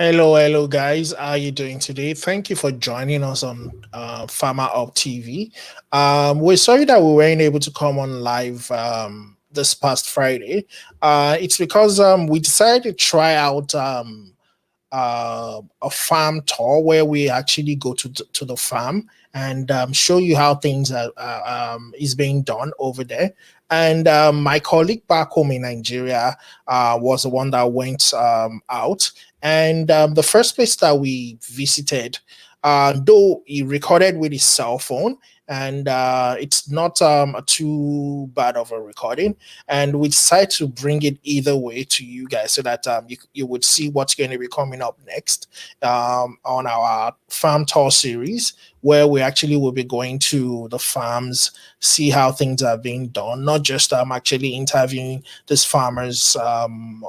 Hello, guys. How are you doing today? Thank you for joining us on Farmer Up TV. We're sorry that we weren't able to come on live this past Friday. It's because we decided to try out a farm tour where we actually go to the farm and show you how things is being done over there. And my colleague back home in Nigeria was the one that went out. And the first place that we visited, though he recorded with his cell phone, and it's not too bad of a recording, and we decided to bring it either way to you guys so that you would see what's going to be coming up next on our farm tour series, where we actually will be going to the farms, see how things are being done, not just actually interviewing these farmers on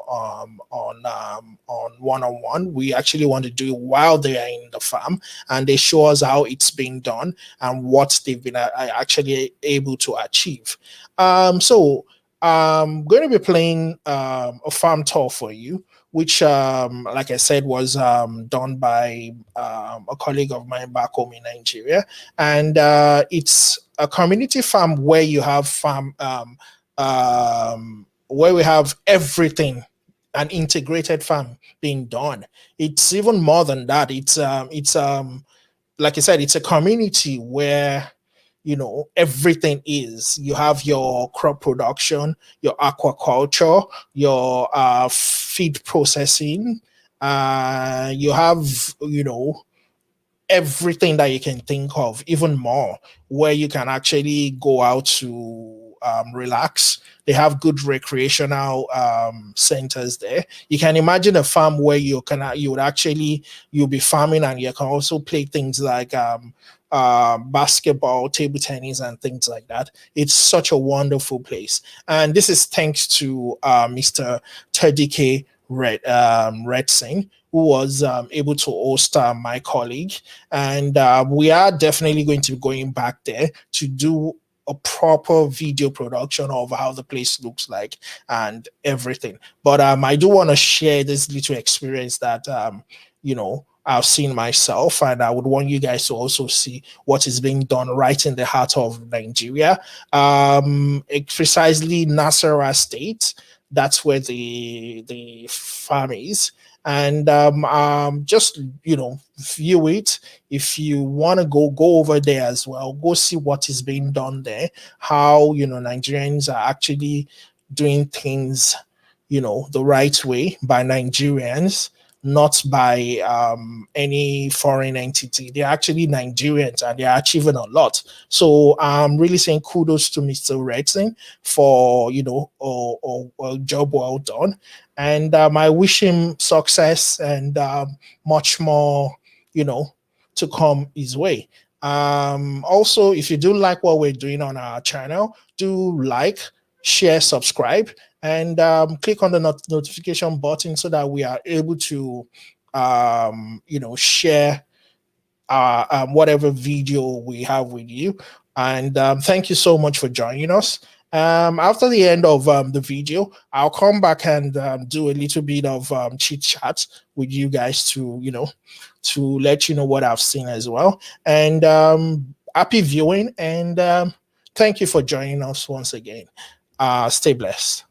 one-on-one. We actually want to do it while they are in the farm, and they show us how it's being done and what they've been actually able to achieve. So I'm going to be playing a farm tour for you, which, like I said, was done by a colleague of mine back home in Nigeria. And it's a community farm where you have where we have everything, an integrated farm being done. It's even more than that. It's like I said, it's a community where everything is. You have your crop production, your aquaculture, your feed processing. You have everything that you can think of, even more, where you can actually go out to relax. They have good recreational centers there. You can imagine a farm where you'll be farming, and you can also play things like basketball, table tennis, and things like that. It's such a wonderful place, and this is thanks to Mr. Teddy K. Red Singh, who was able to host my colleague. And we are definitely going to be going back there to do a proper video production of how the place looks like and everything. But I do want to share this little experience that, I've seen myself, and I would want you guys to also see what is being done right in the heart of Nigeria. Precisely Nasarawa State. That's where the farm is, and just view it. If you want to go over there as well, go see what is being done there, how Nigerians are actually doing things the right way by Nigerians, not by any foreign entity. They're actually Nigerians, and they're achieving a lot. So I'm really saying kudos to Mr. Redson for a job well done, and I wish him success and much more to come his way. Also, if you do like what we're doing on our channel, do like, share, subscribe, and click on the notification button so that we are able to share whatever video we have with you. And thank you so much for joining us. After the end of the video, I'll come back and do a little bit of chit chat with you guys to let you know what I've seen as well. And happy viewing, and thank you for joining us once again. Stay blessed.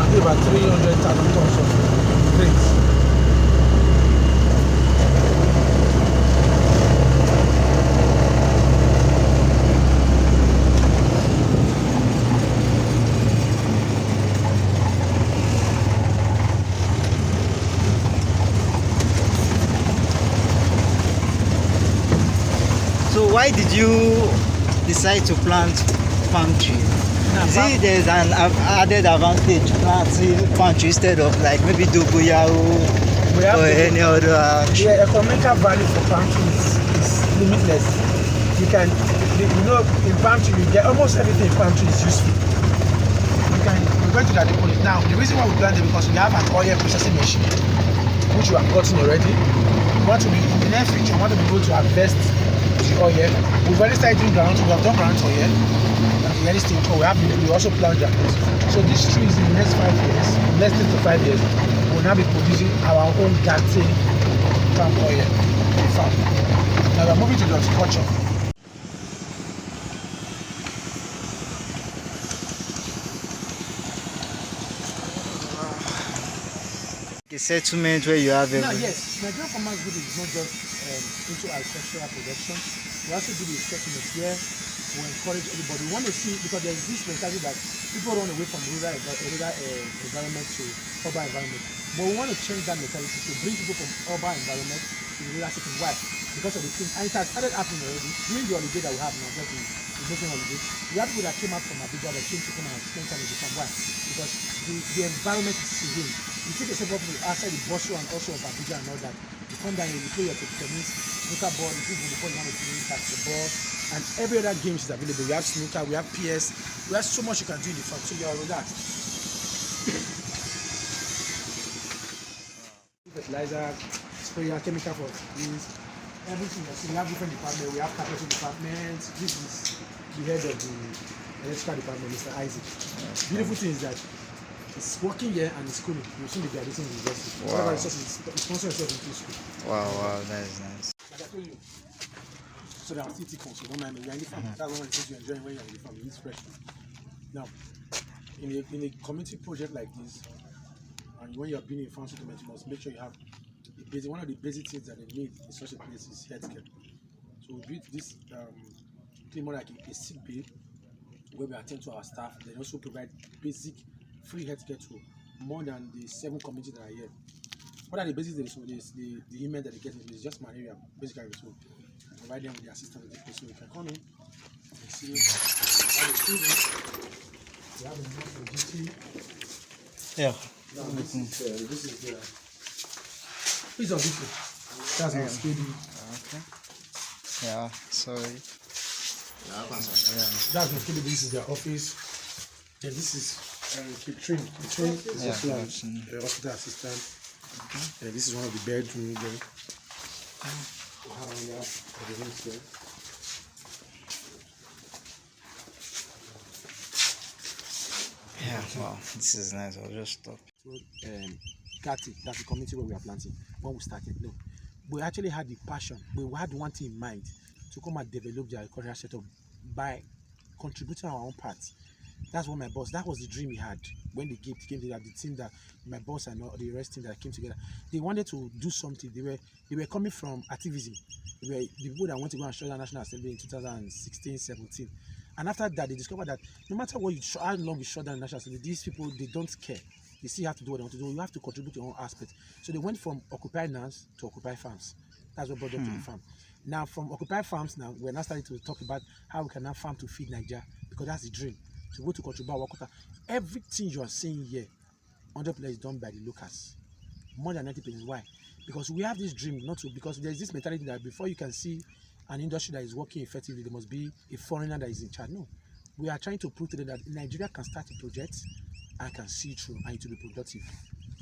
About 300,000 tons of grains. So why did you decide to plant palm tree? Now, There's an added advantage planting pantry instead of like maybe dogoyaro we have or any other the economical value for pantry is limitless. You can, in pantry you get almost everything in pantry is useful. We're going to that deposit. Now, the reason why we plant it because we have an oil processing machine, which we have gotten already. We want to be, in the near future, we want to be able to harvest the oil. We've already started doing ground, we have done ground oil. And the early stage, we also plant jackets. So these trees in the next 5 years, next 3 to 5 years, we'll now be producing our own Gatti palm oil farm. Now we're moving to the horticulture. the settlement where you have Now, everything. yes, Nigerian Farmers Group is not just into agricultural production. We also do the settlement where we encourage everybody. We want to see, because there's this mentality that people run away from rural environment to urban environment. But we want to change that mentality to bring people from urban environment to the rural setting. Why? Because of the things, and it has started happening already. During the holiday that we have now, just the Muslim holiday, we have people that came out from Abuja that came to come and spend time in the farm. Why? Because the environment is serene. You take yourself up outside the Bosho and also of Abuja and all that. You come down here, you play your tennis, snooker ball, you play before you want to play basketball, and every other game is available. We have snooker, we have PS, we have so much you can do in the farm, so you are relaxed. Fertilizer, sprayer, chemical for trees, everything. So we have different departments. We have carpentry department. This is the head of the electrical department, Mr. Isaac. Beautiful thing is that it's working here and it's schooling. You'll soon be graduating in university. Wow. Whatever resources, sponsor yourself into school. Wow, that is nice. Like I told you. So there are still tickles, so don't mind me. You're in the farm. That's one of the things you enjoy when you're in the farm. You eat fresh food. Now, in a community project like this, and when you're being in farm settlement, you must make sure you have one of the basic things that they need in such a place is healthcare. So we built this pretty more like a sick bay where we attend to our staff. They also provide basic free healthcare to more than the 7 communities that are here. What are the basic things? So the email that they get is just malaria, basically. So we provide them with the assistance of the place. So you can come in and see all the students. We have a nurse for GT. Yeah. Now this is the piece of this. That's my studio. Okay. Yeah, sorry. That's my studio. This is their office. Then this is Kitrin. Kitrin is Yeah, also I've seen. a hospital assistant. Okay. This is one of the bedrooms there. We have one for the rooms there. Yeah, wow, this is nice. I'll just stop. So, Gatti, that's the community where we are planting. When we started, no, we actually had the passion. We had one thing in mind to come and develop the agricultural setup by contributing our own part. That's what my boss. That was the dream we had when the gift came together. The team that my boss and all the rest team that came together, they wanted to do something. They were coming from activism. They were the people that went to go and show the National Assembly in 2016-17. And after that, they discovered that no matter what how long you shut down the National Assembly, these people, they don't care. They still have to do what they want to do. You have to contribute your own aspect. So they went from occupied lands to occupied farms. That's what brought them to the farm. Now, from occupied farms, now we're now starting to talk about how we can now farm to feed Nigeria, because that's the dream. To go to contribute our quota. Everything you are seeing here, 100% is done by the locals. More than 90%. Why? Because we have this dream, not to, because there's this mentality that before you can see an industry that is working effectively, there must be a foreigner that is in charge. No. We are trying to prove today that Nigeria can start a project and can see through and it will be productive.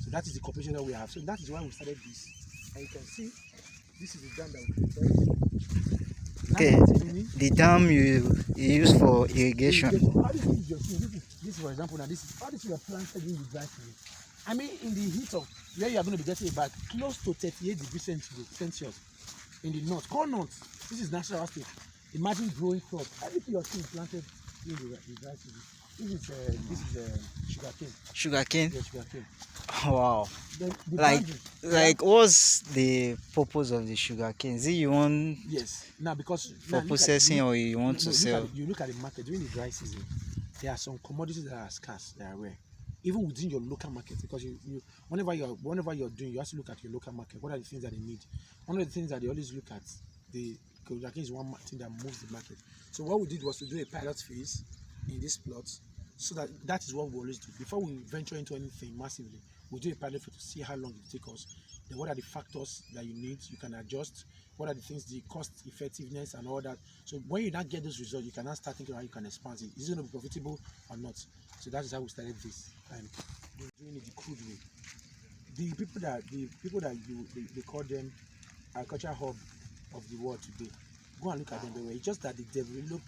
So that is the cooperation that we have. So that is why we started this. And you can see this is the dam that we prepared. Okay, the dam you use for irrigation. This for example, now this is how this we are planted in the dry season. I mean, in the heat of where you are going to be getting about close to 38 degrees Celsius in the north. Corn north. This is natural state. Imagine growing crops. Everything you are seeing planted in the dry season. This is sugar cane. Sugar cane? Yeah, sugar cane. Wow. Like what's the purpose of the sugar cane? Is it you want now because for processing or you want to sell? You look at the market during the dry season, there are some commodities that are scarce, they are rare. Even within your local market, because whenever you're doing, you have to look at your local market. What are the things that they need? One of the things that they always look at, the sugar cane is one thing that moves the market. So what we did was to do a pilot phase in this plot So that is what we always do. Before we venture into anything massively, we do a pilot to see how long it takes us. Then what are the factors that you need, you can adjust. What are the things, the cost effectiveness and all that. So when you now get those results, you can now start thinking how you can expand it. Is it going to be profitable or not? So that is how we started this, and we're doing it the crude way. The people that they call them agriculture hub of the world today. Go and look at them everywhere. It's just that they develop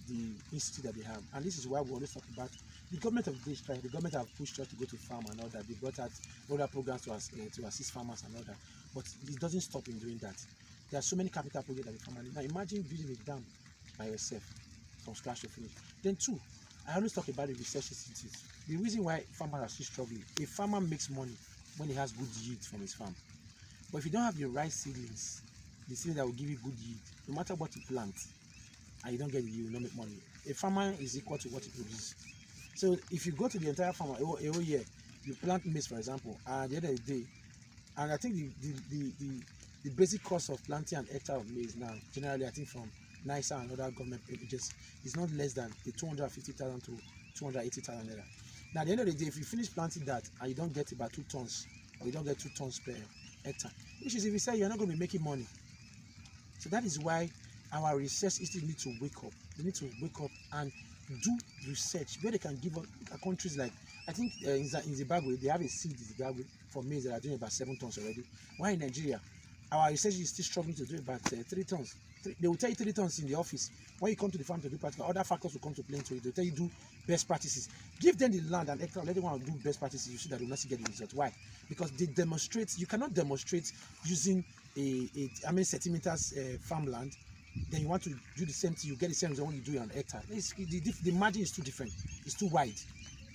the institute that they have, and this is why we always talk about the government of this time. The government have pushed us to go to farm and all that. They brought out other programs to assist farmers and all that, but it doesn't stop in doing that. There are so many capital projects that the farmer. Now imagine building a dam by yourself from scratch to finish. Then two, I always talk about the research institute. The reason why farmers are still struggling, a farmer makes money when he has good yield from his farm. But if you don't have the right seedlings, the seedling that will give you good yield, no matter what you plant, and you don't get the yield, you don't make money. A farmer is equal to what he produces. So if you go to the entire farmer a whole year, you plant maize, for example, and at the end of the day, and I think the basic cost of planting an hectare of maize now, generally I think from NISA and other government agencies, is not less than the 250,000 to 280,000 naira. Now at the end of the day, if you finish planting that and you don't get about 2 tons, or you don't get 2 tons per hectare, which is, if you say, you're not going to be making money. So that is why our research institute need to wake up. They need to wake up and do research where they can give up countries like, I think in Zimbabwe, they have a seed in Zimbabwe for maize that are doing about 7 tons already. Why in Nigeria, our research is still struggling to do about 3 tons. They will tell you 3 tons in the office. When you come to the farm to do practical, other factors will come to play into it. They'll tell you do best practices. Give them the land and hectare, let them want to do best practices. You see that they will not get the result. Why? Because they demonstrate. You cannot demonstrate using how many centimeters farmland. Then you want to do the same thing, you get the same result when you do it on hectare. The margin is too different. It's too wide.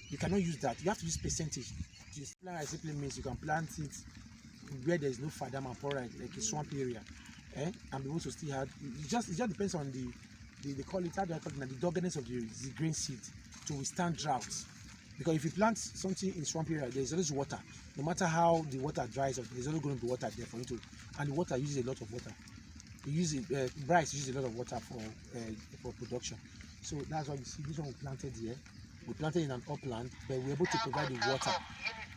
You cannot use that. You have to use percentage. This plant simply means you can plant it where there is no fadam and poorer, like a swamp area, and be able to still have. It just depends on they call it, how do I call it, the doggedness of the grain seed to withstand droughts. Because if you plant something in swamp area, there is always water. No matter how the water dries up, there's always going to be water there for you to, and the water uses a lot of water. Rice uses a lot of water for production. So that's why you see this one we planted here. We planted in an upland, but we're able to provide the water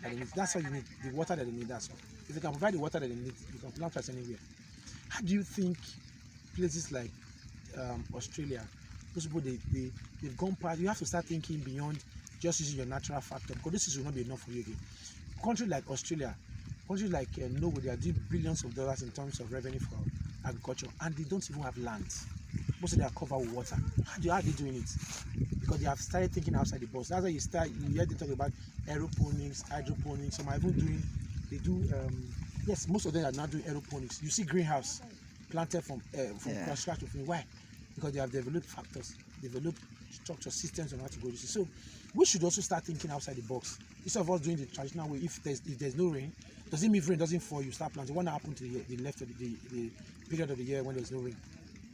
that they need. That's what you need, the water that they need. That's all. If you can provide the water that they need, you can plant rice anywhere. How do you think places like Australia, those people they've gone past? You have to start thinking beyond just using your natural factor, because this will not be enough for you again. Countries like Australia, countries like Norway, they are doing billions of dollars in terms of revenue for agriculture, and they don't even have land. Most of them are covered with water. How are they doing it? Because they have started thinking outside the box. That's why you hear them talk about aeroponics, hydroponics. Some are even doing, yes, most of them are now doing aeroponics. You see greenhouse planted from scratch to finish. Why? Because they have developed factors, developed structure systems on how to go. So we should also start thinking outside the box. Instead of us doing the traditional way, if there's no rain, doesn't mean if rain doesn't fall, you start planting. What happened to the left of the period of the year when there's no rain?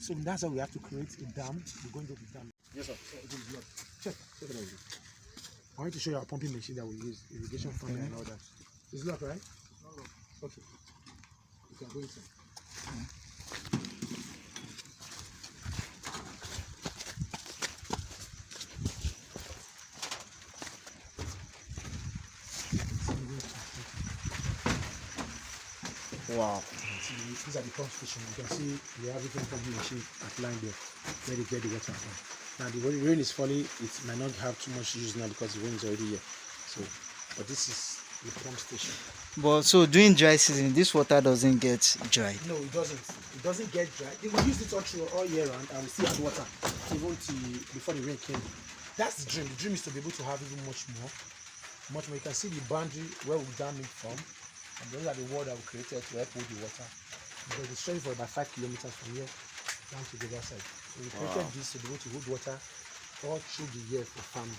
So that's why we have to create a dam. We're going to the dam. Yes, sir. Check it out. I want to show you our pumping machine that we use, irrigation farming and all that. It's locked, right? Okay. You can go inside. Wow. These are the pump station. You can see we have different pumping machine applying there where they get the water from. Now the rain is falling, it might not have too much use now because the rain is already here. So, but this is the pump station. But so during dry season, this water doesn't get dry. No, it doesn't. It doesn't get dry. They will use it all year round, and we still have water even before the rain came. That's the dream. The dream is to be able to have even much more. You can see the boundary where we dam it from. And those are the wall that we created to help hold the water. Because it's stretching for about 5 kilometers from here down to the other side. So we created this to be able to hold water all through the year for farming.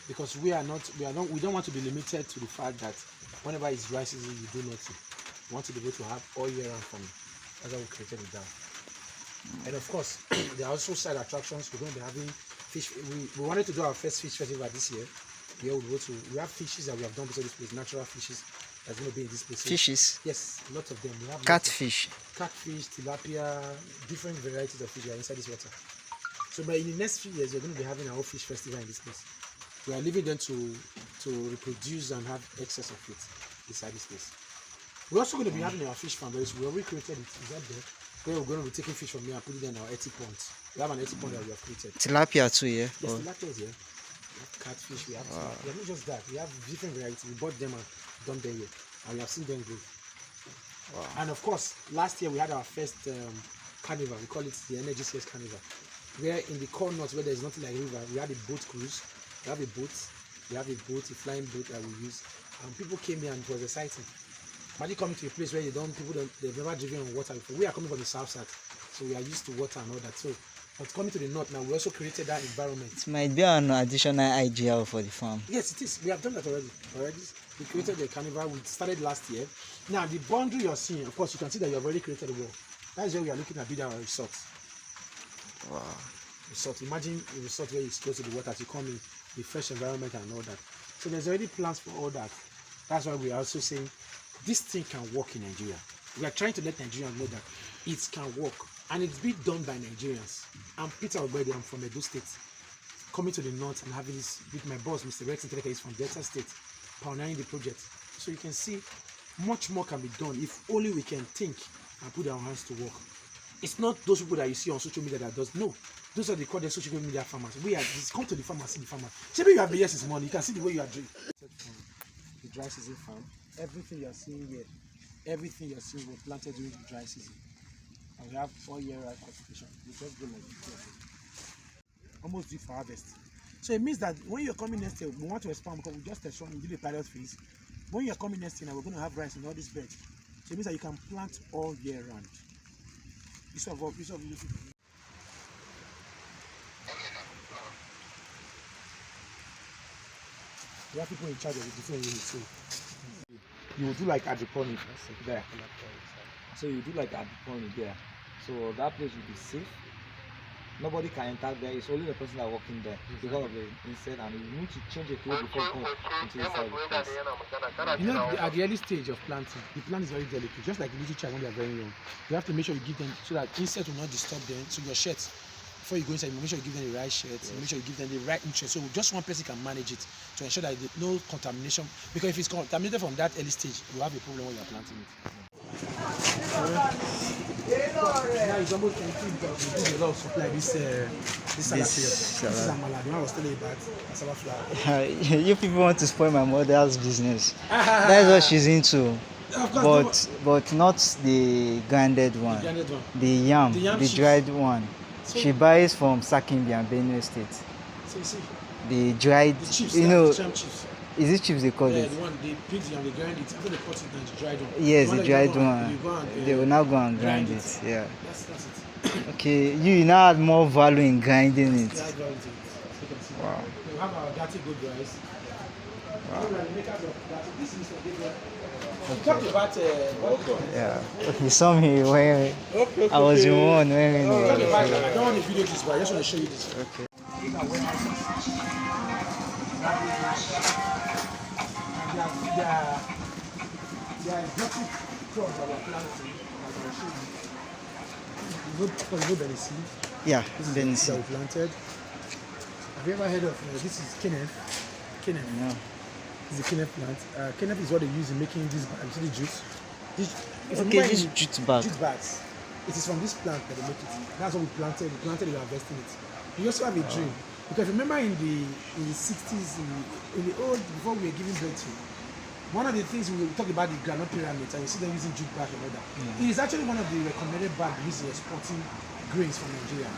Because we don't want to be limited to the fact that whenever it's dry season you do nothing. We want to be able to have all year round farming. That's why we created it down. And of course, there are also side attractions. We're going to be having fish. We wanted to do our first fish festival this year. Here we have fishes that we have done beside this place, natural fishes. That's going to be in this place. Fishes? Yes, lots of them. We have Catfish? Catfish, tilapia, different varieties of fish are inside this water. So, but in the next few years, we're going to be having our own fish festival in this place. We are leaving them to reproduce and have excess of it inside this place. We're also going to be having our fish farm very soon. We already created it. Is that there? Where we're going to be taking fish from here and putting them in our 80 ponds. We have an 80 pond that we have created. Tilapia too, yeah? Yes, tilapia is here. We have catfish, we have tilapia. Not just that, we have different varieties. We bought them and dumped them here. And we have seen them grow. Wow. And of course, last year we had our first carnival. We call it the Energy Series Carnival. Where in the core north, where there's nothing like river, we had a boat cruise. We have a a flying boat that we use. And people came here and it was exciting. Imagine coming to a place where they've never driven on water before. We are coming from the south side, so we are used to water and all that. So, but coming to the north now, we also created that environment. It might be an additional IGL for the farm. Yes, it is. We have done that already. We created the carnival. We started last year. Now, the boundary you're seeing, of course, you can see that you have already created a wall. That is where we are looking at building our resort. Wow. Resort. Imagine a resort where it's close to the water, you come in the fresh environment and all that. So there's already plans for all that. That's why we are also saying this thing can work in Nigeria. We are trying to let Nigerians know that it can work. And it's being done by Nigerians. I'm Peter Ogbede, I'm from Edo State. Coming to the north and having this with my boss, Mr. Rex Inteleka, is from Delta State, pioneering the project. So you can see much more can be done if only we can think and put our hands to work. It's not those people that you see on social media that does. No, those are the called social media farmers. We are just come to the farmers, see the farmer. See, you have the yes is money. You can see the way you are doing. The dry season farm. Everything you are seeing here, everything you are seeing was planted during the dry season. And we have 4 year right cultivation. We just go like this. Almost due for harvest. So it means that when you're coming next year, we want to expand because we just test one, we do the pilot phase. When you're coming next year, now we're going to have rice in all these beds. So it means that you can plant all year round. We have people in charge of the different units. So you will do like hydroponic there. So you do like hydroponic there. So that place will be safe. Nobody can enter there. It's only the person that working there because of the insect, and you need to change the clothes before going into inside the place. You know, at the early stage of planting, the plant is very delicate, just like the little child when they are very young. You have to make sure you give them so that insect will not disturb them. So your shirts, before you go inside, you make sure you give them the right shirts, make sure you give them the right nutrients. So just one person can manage it to ensure that no contamination. Because if it's contaminated from that early stage, you have a problem when you are planting it. Now it's almost empty because we do a lot of supply this salad period. This is amala. The one I was telling you about cassava flour. You people want to spoil my mother's business. That's what she's into. But not the grinded one. The grinded one. The yam the dried one. So she buys from Sakimbi and Benue State. So you see. The dried, the chips, you know. The chips. Is it chips they call it? Yeah, the one they pick and they grind it. After they cut it, then the dried one. Yes, the dried one. They will now go and grind it. Yeah. That's it. Okay, you now add more value in grinding it. Wow. We have our dirty good rice. Wow. Yeah. Okay, saw me wearing. I was in one wearing it. I don't want to video this, but I just want to show you this. Okay. There are exotic crops that we're planting. You know Benin. Yeah, Benin that we planted. Have you ever heard of this is Kenneth? Kenneth. No. This is a Kenneth plant. Kenneth is what they use in making this juice. This jute bag. Jute bags. It is from this plant that they make it. That's what we planted. We planted, we are harvesting it. We also have a dream. Because remember in the 60s, in the old, before we were giving birth to, one of the things we talk about the granite pyramids, and you see them using jute bag and all that. It is actually one of the recommended bags used in exporting grains from Nigeria.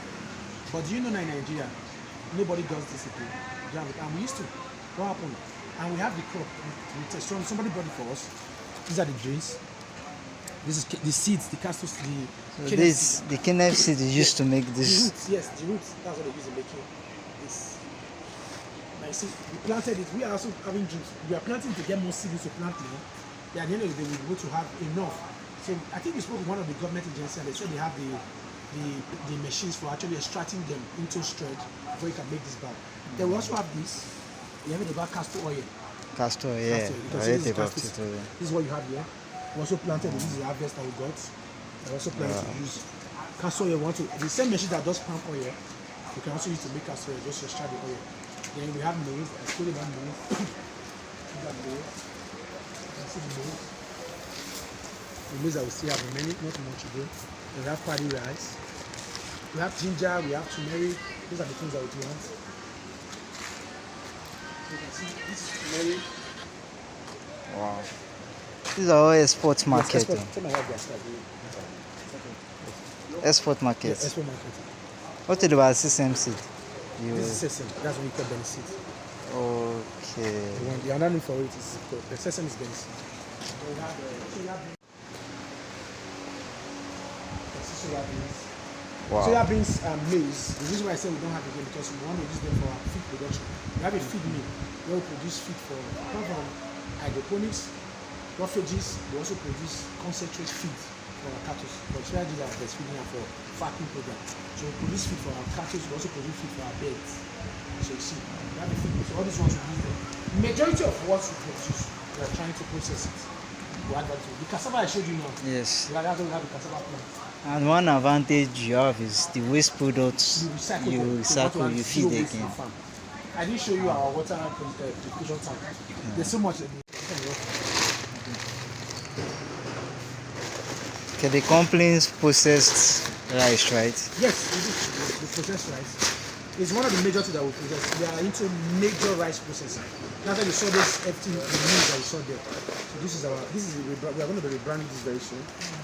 But do you know that in Nigeria, nobody does this again. And we used to. What happened? And we have the crop. Somebody brought it for us. These are the grains. This is the seeds, the castor, the Kenneth seed is used to make this. The roots, yes, the roots. That's what they use in making this. Now you see, we planted it. We are also having dreams. We are planting to get more seeds to plant now. At the end of the day, we're going to have enough. So I think we spoke with one of the government agencies, and they said they have the machines for actually extracting them into thread before you can make this bag. Then we also have this. We have it about castor oil. Castor, yeah. This is what you have here. We also planted this is the harvest that we got. We also planted to use castor oil. The same machine that does palm oil, you can also use to make castor oil, just extract the oil. Then we have maize. I told you about maize. We have maize. You can see the maize. The maize that we still have remaining, not much again. Then we have paddy rice. We have ginger. We have turmeric. These are the things that we want. You can see this is turmeric. Wow. These are all export Yes, market. export. oh. Tell my wife that's Export market. Yes, export market. What about system seed? You This is sesame. That's what we call benefit. okay. The other name for it is the sesame is benefit. We have soya beans. Wow. Soya beans and maize. The reason why I say we don't have it again because we want to use them for our feed production. We have a feed mill where we produce feed for apart from hydroponics, roughages. We also produce concentrate feed for our cattle. For strategies are breastfeeding and for fattening program. So we produce feed for our cattle. We also produce feed for our birds. So you see, we have a feed mill. So all these ones we use them. Majority of what we produce, we are trying to process it. We add that to it. The cassava I showed you now. Yes. That's why we have the cassava plant. And one advantage you have is the waste products You recycle you them. So what recycle, we you have zero feed waste in again. farm. I didn't show you our water purification tank. There's so much. Okay, the company's processed rice, right? Yes, the processed rice is one of the major things that we process. We are into major rice processing. That's why you saw this FT the news that you saw there. So we are going to be rebranding this very soon.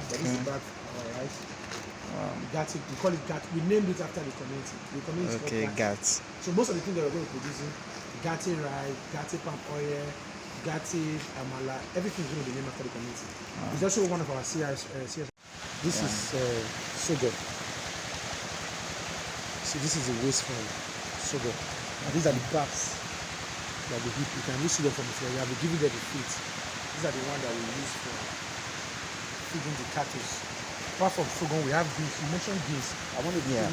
But this is back our rice. Gatti, we call it Gatti. We named it after the community. The community is Okay, called Gatti. GATS. So most of the things that we're going to be producing, Gatti rice, Gatti palm oil, Gatti amala, everything is going to be named after the community. It's also one of our CRS. This is sorghum. So this is the waste from sorghum. And these are the bags that we heat. You can use sorghum from the floor. We have given them the feed. These are the ones that we use for feeding the cattle. Apart from sorghum, we have beans. You mentioned beans. I want to Yeah.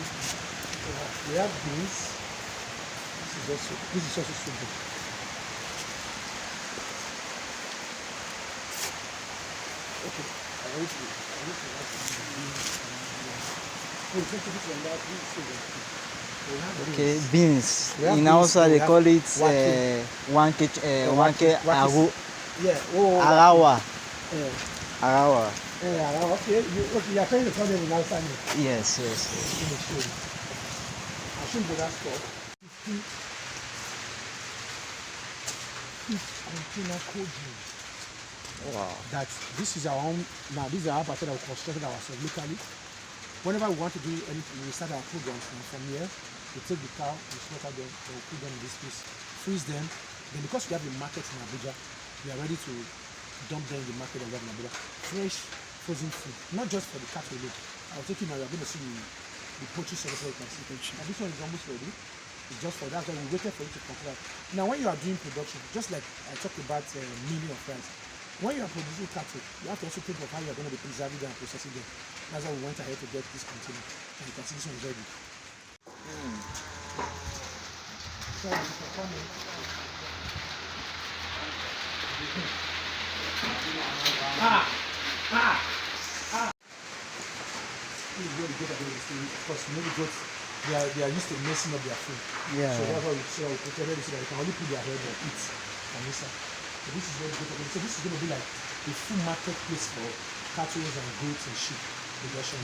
we have beans. This is also sorghum. Okay. I want to Okay, beans. We have In beans, Hausa we they have call it wake. wanke aru Yeah. Oh. arawa. Yeah. Arawa. Yeah. Okay. You are trying to call them in Hausa name. Yes. Let me show you. I'll show you that stuff. 50 container cold drinks. Wow. That this is our own. Now this is our part that we constructed ourselves locally. Whenever we want to do anything, we start our programs from here. We take the cow, we slaughter them, then we put them in this place, freeze them. Then because we have a market in Abuja, we are ready to dump them in the market that we have in Abuja. Fresh frozen food, not just for the cattle alone. I'll take you now. We are going to see the poultry service where you can see. Now this one is almost ready. It's just for that. So we waited for it to conclude. Now when you are doing production, just like I talked about milling of rice, when you are producing cattle, you have to also think of how you are going to be preserving them and processing them. That's why we went ahead to get this container. And you can see this one is ready. So you can come in. This is where the goat are going to stay. Of course, you know the goats, they are used to messing up their food. Yeah. So that's why we prepared it so that they can only put their head and eat and listen. So this is where the goat are going. So this is going to be like a full marketplace for cattle and goats and sheep production.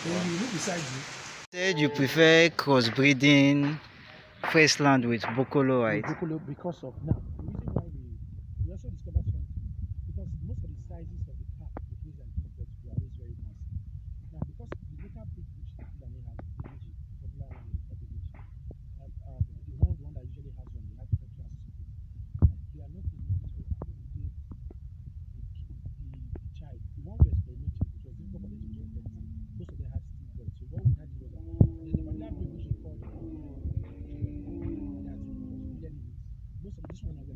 Then you look beside you. Said you prefer crossbreeding fresh land with Bokolo, right? Broccoli because of now. The reason why we also discovered something because most of the sizes of the calf the place that give birth to are always very massive. Now because the local breed which the Fulani has, the village, popular one is the village. The one that usually has one, they have different classes of it. They are not enough to accommodate the child. The one we experimented with was difficult for them to give birth. Most of them had stillbirth. So what we had was there's a particular breed which we call that we clearly most of this one we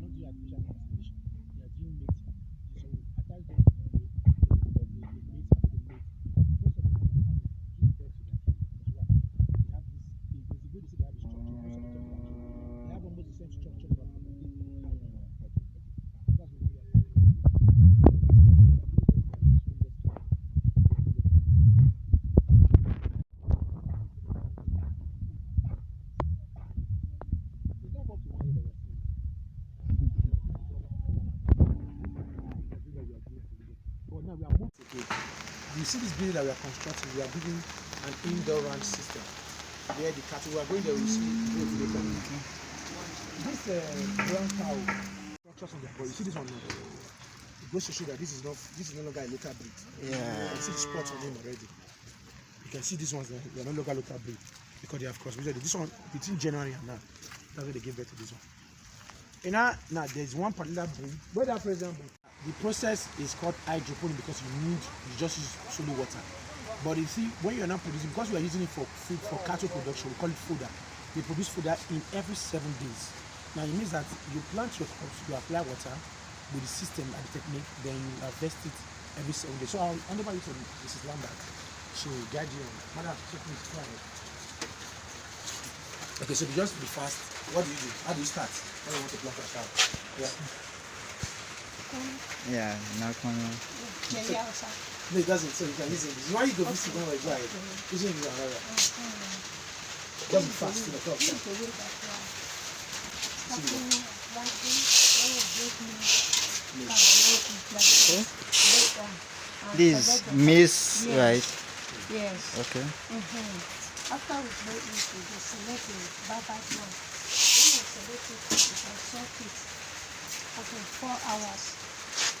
see this building that we are constructing, we are building an indoor ranch system where the cattle, we are going there, we see both the coming. This brown cow structures on the body, you see this one now? It goes to show that this is no longer a local breed. Yeah. You can see the spots on them already. You can see these ones, they are no longer local breed because they have crossbreeded. This one, between January and now, that's why they gave birth to this one. And now there's one particular breed, where that present breed, the process is called hydroponic because you just use solely water. But you see, when you're not producing, because we are using it for food, for cattle production, we call it fodder. They produce fodder in every 7 days. Now it means that you plant your crops, you apply water with the system and the technique, then you harvest it every 7 days. So I'll hand over you to Mrs. Lambert. She will guide you on. Madam, please try it. Okay, so just be fast. What do you do? How do you start? When you want to plant a cow? Yeah. Yeah, not gonna. No, it doesn't. So you can listen. Why you go visit when we go ahead? Listen to another. Just be fast to the top. Okay. This maize, right? Yes. Okay. After we blow it, we will select the barbed one. When we select it, we can soak it for 4 hours.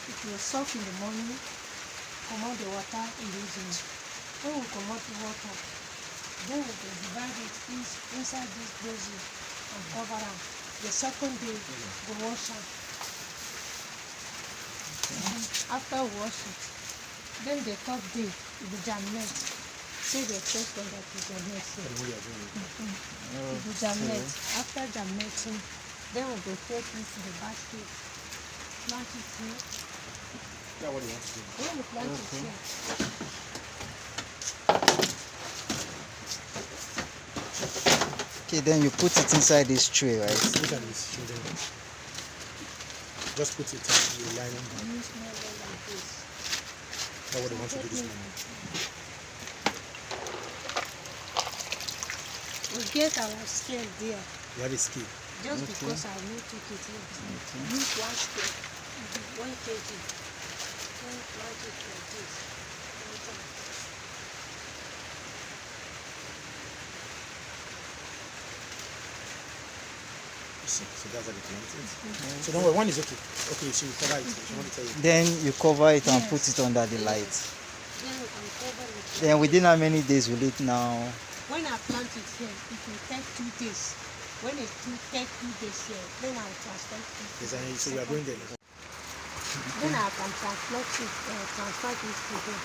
It will soak in the morning, come out the water in the evening. When we come out the water, then we will divide it inside this basin and cover it. The second day, we wash it. After we wash it, then the third day, it will germinate. See the first one that is germinate. It will germinate. After germinating, then we will take it to the basket, plant it here. Yeah, what do you want to do? When we plant it here, Okay, then you put it inside this tray, right? Look at this children. Just put it in the lining. we use more like this. That's what they want to do this morning. We get our scale there. You have a skill. Just because I know to it here. Use 1 scale, 1 kg. Then plant it like this. One time. So that's how they plant it. So don't worry, one is okay. Okay, so you cover it. She want to tell you. Then you cover it and Yes. put it under the light. Then we can cover it. Then within how many days will it now? When I plant it here, it will take 2 days. When it will take 2 days here, then I will transfer it. Yes, so we are going there. Then I can transfer it to here.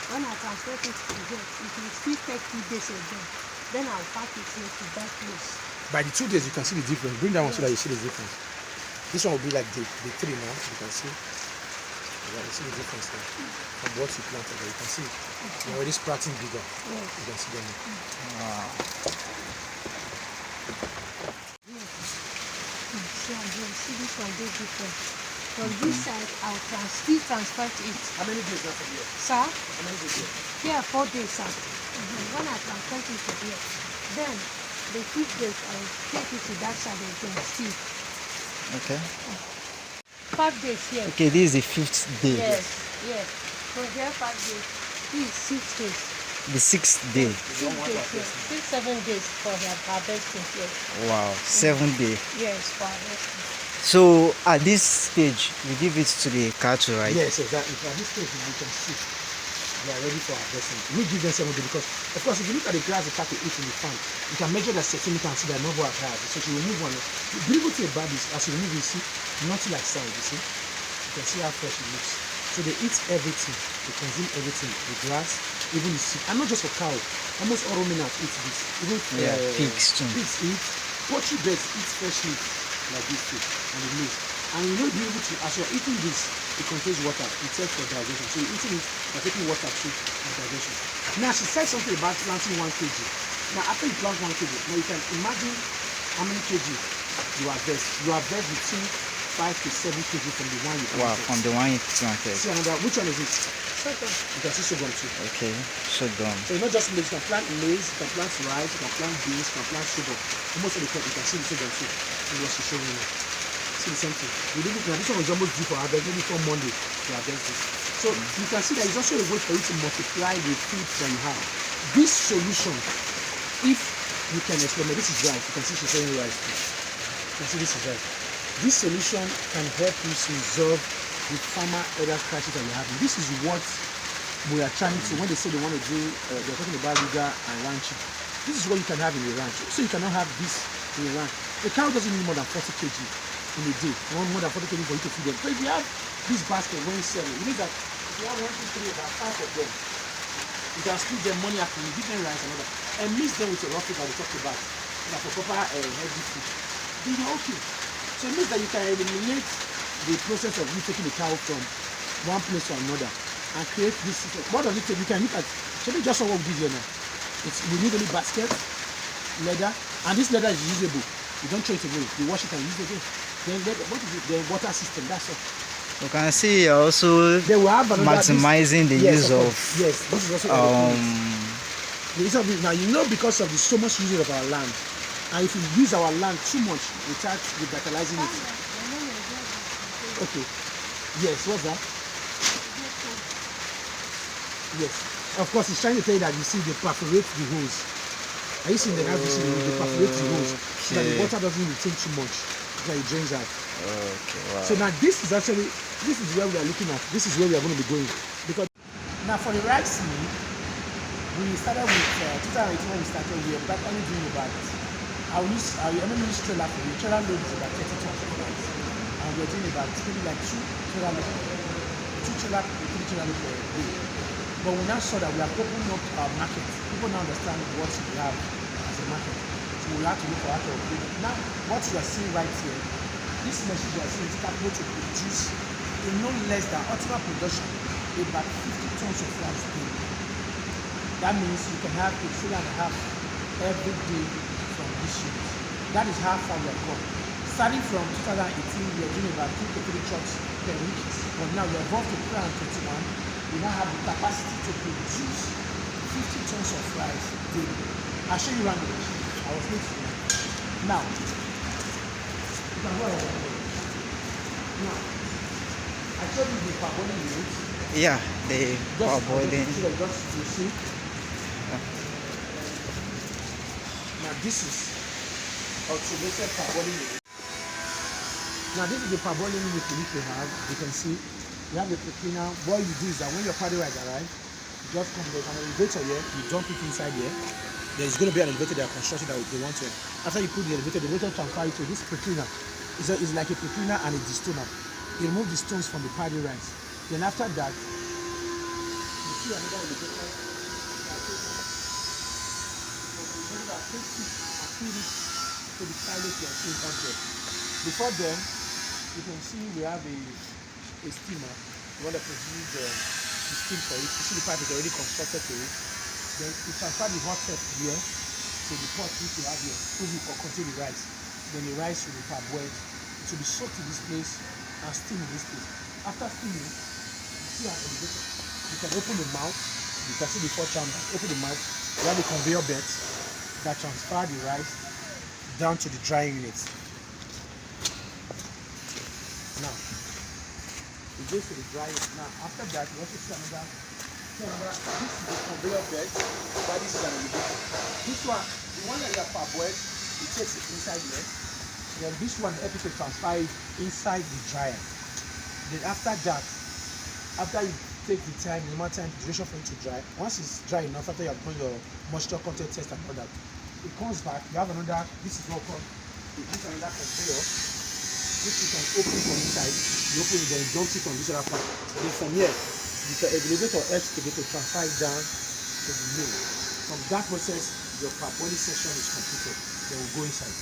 When I transfer it to here, it will still take 2 days again. Then I'll pack it here to that place. By the 2 days, you can see the difference. Bring that one so that you see the difference. This one will be like the 3 now. You can see. Yeah, you see the difference there. From what you planted there, you can see. You're already sprouting bigger. Yes. You can see them. Wow. See this one is different. From this side, I'll still transfer it. How many days now from here? Sir, How many days here? here 4 days, sir. When I transfer it to here, then the 5th day, I'll take it to that side again, still. Okay. 5 days here. Okay, this is the 5th day. Yes, yes. From here 5 days. This is 6 days. The 6th day. 6 days here. 6, 7 days for their harvesting here. Wow. 7th day. Yes, for harvesting. So at this stage, we give it to the cattle, right? Yes, exactly. At this stage, you can see they are ready for harvesting. We give them 7 days because, of course, if you look at the grass the cattle eat in the farm, you can measure the centimeter and see that number of grass. So if you remove one, the beautiful thing about this, as you remove, you see nothing like sand. You see, you can see how fresh it looks. So they eat everything. They consume everything. The grass, even the seed, and not just for cow. Almost all ruminants eat this. Even pigs too. Pigs eat. Poultry birds eat fresh meat like this too, and the maize. And you know, be able to, as you're eating this, it contains water. It helps for digestion. So you're eating it, you're taking water too for digestion. Now she said something about planting 1 kg. Now after you plant 1 kg, now you can imagine how many kg you harvest. You harvest between 5 to 7 kg from the one you planted. Wow, from the one you planted. See another, which one is it? Sorghum. You can see sorghum too. Okay, so done. So it's not just maize, you can plant maize, you can plant rice, you can plant beans, you can plant sorghum. Most of the crop you can see the sorghum too. This is what she's showing you now. see the same thing. We did it now. This one was almost due for harvest, maybe for Monday to harvest this. So you can see that it's also a way for you to multiply the fruits that you have. This solution, if you can experiment, this is rice. You can see she's saying rice too. You can see this is rice. This solution can help you to resolve the farmer error crisis that you're having. This is what we are trying to, when they say they want to do, they're talking about riga and ranching. This is what you can have in a ranch. So you cannot have this in a ranch. A cow doesn't need more than 40 kg in a day. You want more than 40 kg for you to feed them. So if you have this basket when you sell it, it means that if you have 1, 2, 3, about 5 of them, you can split them money after you give them rice and all that, and mix them with your raw food that we talked about, like for proper healthy food. Then you're okay. So it means that you can eliminate the process of you taking the cow from one place to another and create this system. What does it take? You can look at, should we just saw what we did here now? We need only basket, leather, and this leather is usable. You don't throw it away. You wash it and use it again. Then what is it? The water system. That's all. You can see also They will have maximizing the use of yes. This is also now you know, because of the so much usage of our land, and if we use our land too much without revitalizing it. Okay. Yes. What's that? Yes. Of course, it's trying to tell you that you see they perforate the hose. Are you seeing the now? You see they perforate the hose so that the water doesn't retain too much, so that it drains out. Okay, wow. So now this is where we are looking at. This is where we are going to be going. Because now for the rice mill, we started with 2018 when we started. We were practically doing about. I remember this trailer for the trailer load is about 30 tons of rice, and we are doing about maybe like 2 trailer loads, 3 trailer loads per day. But we now saw that we have opened up our market. People now understand what we have as a market. So we have to look for how to upgrade it. Now, what you are seeing right here, this machine you are seeing is capable to produce a no less than ultimate production about 50 tons of rice daily. That means you can have a trailer and a half every day from this unit. That is how far we have gone. Starting from 2018, we are doing about 2 to 3 trucks per week. But now we are evolved to 2021. We now have the capacity to produce 50 tons of rice daily. I'll show you around the machine. I was mixing it. Now, you can go ahead. Now, I showed you the parboiling unit. Yeah, the parboiling. Just you see. Now this is automated parboiling unit. Now this is the parboiling unit we have. You can see we have the cleaner. What you do is that when your paddy rice arrives, you just come, there's an elevator here, you dump it inside here. There's going to be an elevator they are constructing that they want to. After you put the elevator transfer it to this cleaner. It's like a cleaner and a destoner. You remove the stones from the paddy rice. Then after that, you see another elevator that takes it and feed it to the silos you are seeing up there. Before then, you can see we have a steamer. You want to produce the steam for it. You see the pipe is already constructed to it. Then you transfer the hot set here to the pot which you have here, so you can contain the rice. Then the rice will be parboiled. It will be soaked in this place and steamed in this place. After steaming, you see an elevator. You can open the mouth. You can see the 4 chambers. Open the mouth. You have the conveyor belt that transfer the rice down to the drying units. Now, it goes to the dry. Now, after that, you also see another. This is the conveyor belt. But this is an elevator. This one, the one that you have parboiled, it takes it inside here. Then this one helps you to transfer it inside the dryer. Then after that, after you take the time, the amount of time, duration for it to dry. Once it's dry enough, after you have done your moisture content test and all that, it comes back. You have another. This is what called. This is another conveyor. Which you can open from inside, you open it, then dump it on this other part. Then from here, the elevator helps to transfer it down to the mill. From that process, your parboiling section is completed. Then we'll go inside.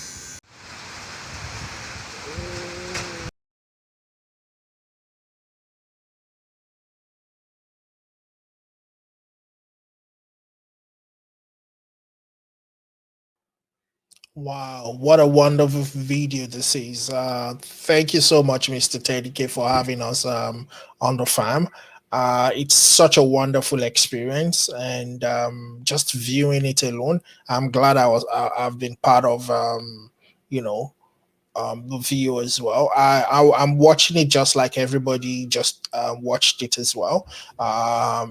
Wow, what a wonderful video this is. Thank you so much, Mr. Teddy K, for having us on the farm. It's such a wonderful experience, and just viewing it alone, I'm glad I've been part of you know the view as well. I'm watching it just like everybody just watched it as well.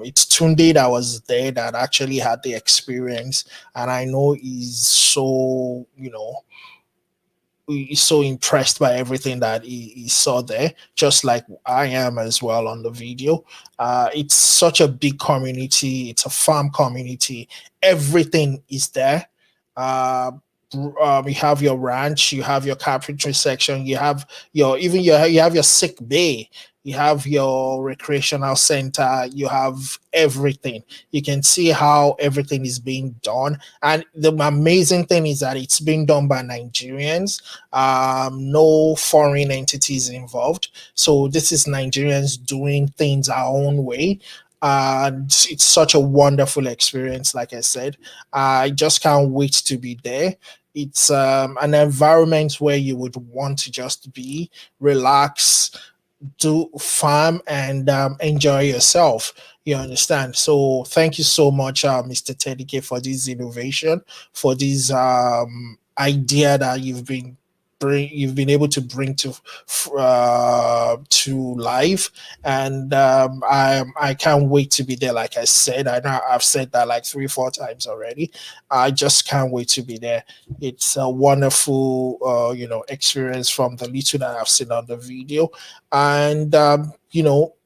It's Tunde that was there that actually had the experience, and I know he's so he's so impressed by everything that he saw there, just like I am as well on the video. It's such a big community. It's a farm community. Everything is there. Uh, you have your ranch, you have your carpentry section, you have you have your sick bay, you have your recreational center, you have everything. You can see how everything is being done, and the amazing thing is that it's being done by Nigerians. No foreign entities involved. So this is Nigerians doing things our own way. And it's such a wonderful experience. Like I said, I just can't wait to be there. It's an environment where you would want to just be, relax, do farm, and enjoy yourself. You understand? So thank you so much, Mr. Teddy K, for this innovation, for this idea that you've been able to bring to life. And I can't wait to be there. Like I said, I know I've said that like 3 4 times already. I just can't wait to be there. It's a wonderful experience from the little that I've seen on the video. And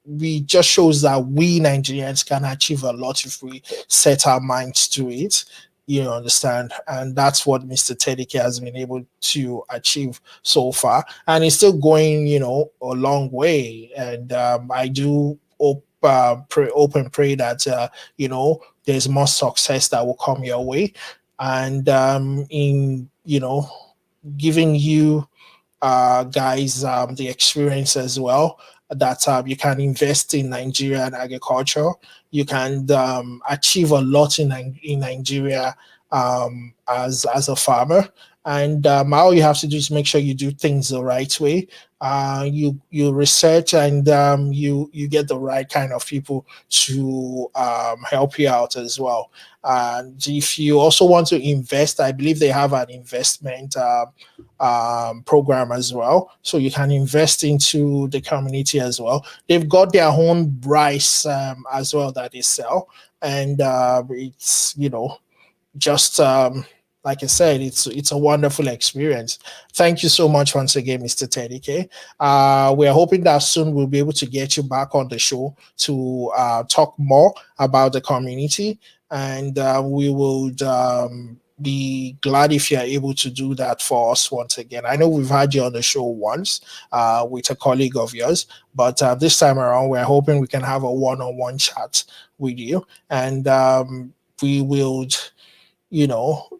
we just shows that we Nigerians can achieve a lot if we set our minds to it. You understand? And that's what Mr. Teddy K has been able to achieve so far. And he's still going, a long way. And I do hope and pray that, there's more success that will come your way. And in, giving you guys the experience as well, that you can invest in Nigerian agriculture. You can achieve a lot in Nigeria as a farmer. And all you have to do is make sure you do things the right way. You research, and you get the right kind of people to help you out as well. And if you also want to invest, I believe they have an investment program as well. So you can invest into the community as well. They've got their own rice as well that they sell. And it's, just like I said, it's a wonderful experience. Thank you so much once again, Mr. Teddy K. We are hoping that soon we'll be able to get you back on the show to talk more about the community, and we would be glad if you're able to do that for us once again. I know we've had you on the show once with a colleague of yours, but this time around, we're hoping we can have a one-on-one chat with you, and we will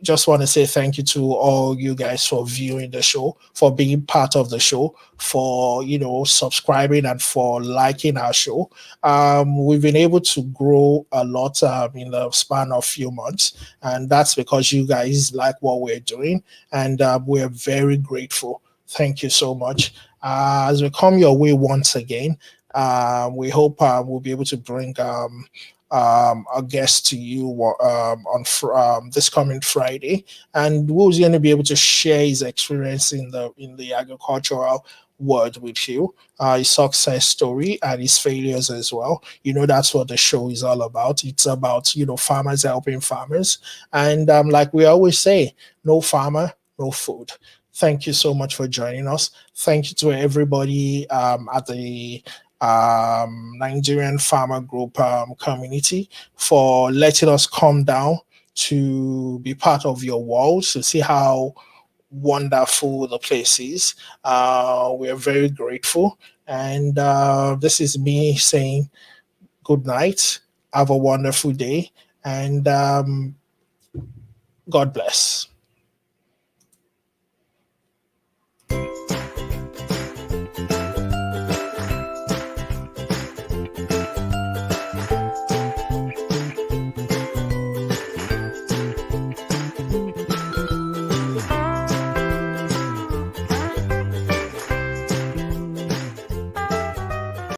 just want to say thank you to all you guys for viewing the show, for being part of the show, for subscribing, and for liking our show. We've been able to grow a lot in the span of few months, and that's because you guys like what we're doing, and we're very grateful. Thank you so much. As we come your way once again, we hope we'll be able to bring a guest to you on this coming Friday, and who's going to be able to share his experience in the agricultural world with you, his success story and his failures as well. That's what the show is all about. It's about farmers helping farmers, and like we always say, no farmer, no food. Thank you so much for joining us. Thank you to everybody at the Nigerian Farmer Group community for letting us come down to be part of your world, to see how wonderful the place is. We are very grateful. And this is me saying good night. Have a wonderful day. And God bless.